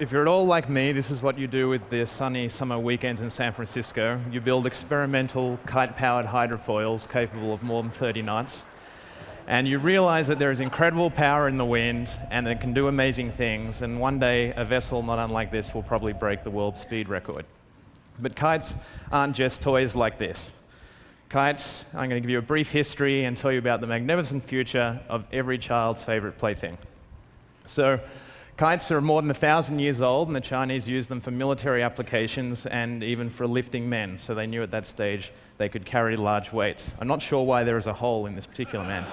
If you're at all like me, this is what you do with the sunny summer weekends in San Francisco. You build experimental kite-powered hydrofoils capable of more than 30 knots. And you realize that there is incredible power in the wind and it can do amazing things. And one day, a vessel not unlike this will probably break the world speed record. But kites aren't just toys like this. Kites, I'm going to give you a brief history and tell you about the magnificent future of every child's favorite plaything. So, kites are more than 1,000 years old, and the Chinese used them for military applications and even for lifting men, so they knew at that stage they could carry large weights. I'm not sure why there is a hole in this particular man.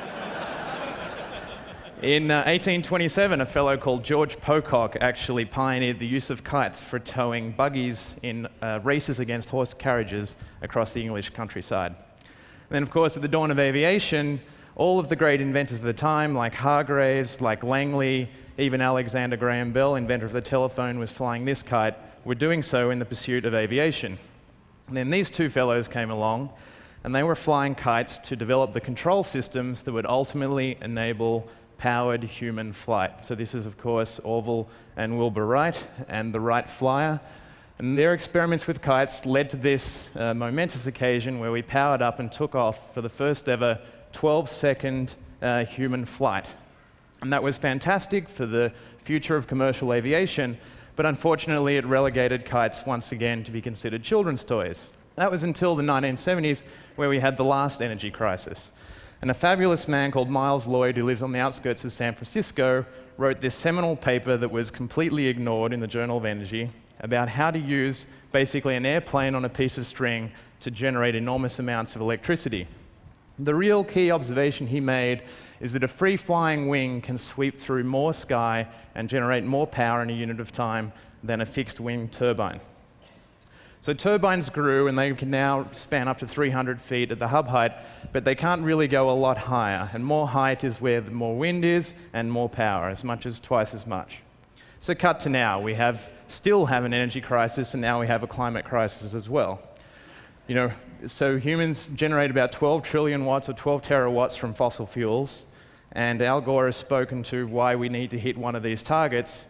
In 1827, a fellow called George Pocock actually pioneered the use of kites for towing buggies in races against horse carriages across the English countryside. And then, of course, at the dawn of aviation, all of the great inventors of the time, like Hargreaves, like Langley, even Alexander Graham Bell, inventor of the telephone, was flying this kite, were doing so in the pursuit of aviation. And then these two fellows came along, and they were flying kites to develop the control systems that would ultimately enable powered human flight. So this is, of course, Orville and Wilbur Wright and the Wright Flyer. And their experiments with kites led to this momentous occasion where we powered up and took off for the first ever 12-second human flight. And that was fantastic for the future of commercial aviation, but unfortunately it relegated kites once again to be considered children's toys. That was until the 1970s, where we had the last energy crisis. And a fabulous man called Miles Lloyd, who lives on the outskirts of San Francisco, wrote this seminal paper that was completely ignored in the Journal of Energy about how to use basically an airplane on a piece of string to generate enormous amounts of electricity. The real key observation he made is that a free-flying wing can sweep through more sky and generate more power in a unit of time than a fixed-wing turbine. So turbines grew, and they can now span up to 300 feet at the hub height, but they can't really go a lot higher, and more height is where the more wind is and more power, as much as twice as much. So cut to now. We still have an energy crisis, and now we have a climate crisis as well. So humans generate about 12 trillion watts or 12 terawatts from fossil fuels, and Al Gore has spoken to why we need to hit one of these targets.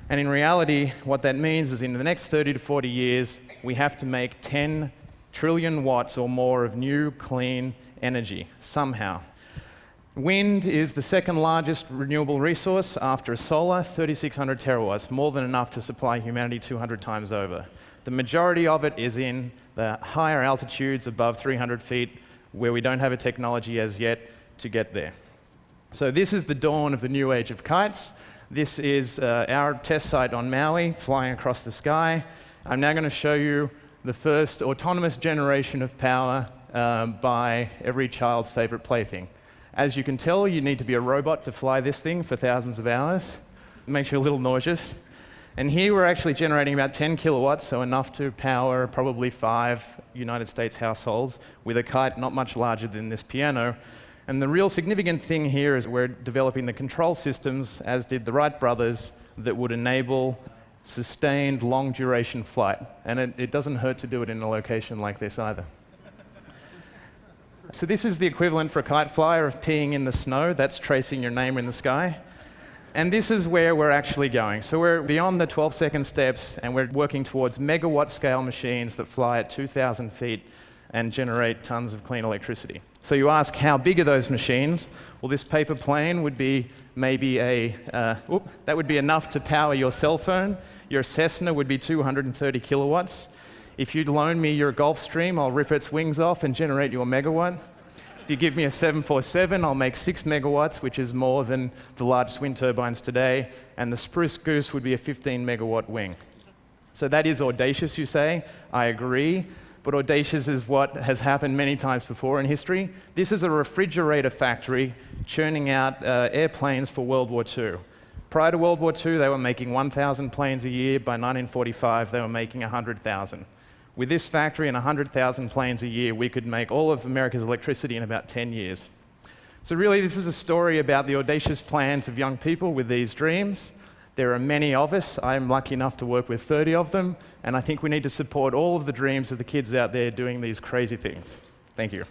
And in reality, what that means is in the next 30 to 40 years, we have to make 10 trillion watts or more of new, clean energy, somehow. Wind is the second largest renewable resource after solar, 3,600 terawatts, more than enough to supply humanity 200 times over. The majority of it is in the higher altitudes above 300 feet, where we don't have a technology as yet to get there. So this is the dawn of the new age of kites. This is our test site on Maui, flying across the sky. I'm now going to show you the first autonomous generation of power by every child's favorite plaything. As you can tell, you need to be a robot to fly this thing for thousands of hours. It makes you a little nauseous. And here we're actually generating about 10 kilowatts, so enough to power probably 5 United States households with a kite not much larger than this piano. And the real significant thing here is we're developing the control systems, as did the Wright brothers, that would enable sustained long-duration flight. And it doesn't hurt to do it in a location like this either. So this is the equivalent for a kite flyer of peeing in the snow. That's tracing your name in the sky. And this is where we're actually going. So we're beyond the 12-second steps, and we're working towards megawatt-scale machines that fly at 2,000 feet and generate tons of clean electricity. So you ask, how big are those machines? Well, this paper plane would be maybe that would be enough to power your cell phone. Your Cessna would be 230 kilowatts. If you'd loan me your Gulfstream, I'll rip its wings off and generate you a megawatt. If you give me a 747, I'll make 6 megawatts, which is more than the largest wind turbines today, and the Spruce Goose would be a 15 megawatt wing. So that is audacious, you say. I agree, but audacious is what has happened many times before in history. This is a refrigerator factory churning out airplanes for World War II. Prior to World War II, they were making 1,000 planes a year. By 1945, they were making 100,000. With this factory and 100,000 planes a year, we could make all of America's electricity in about 10 years. So really, this is a story about the audacious plans of young people with these dreams. There are many of us. I'm lucky enough to work with 30 of them, and I think we need to support all of the dreams of the kids out there doing these crazy things. Thank you.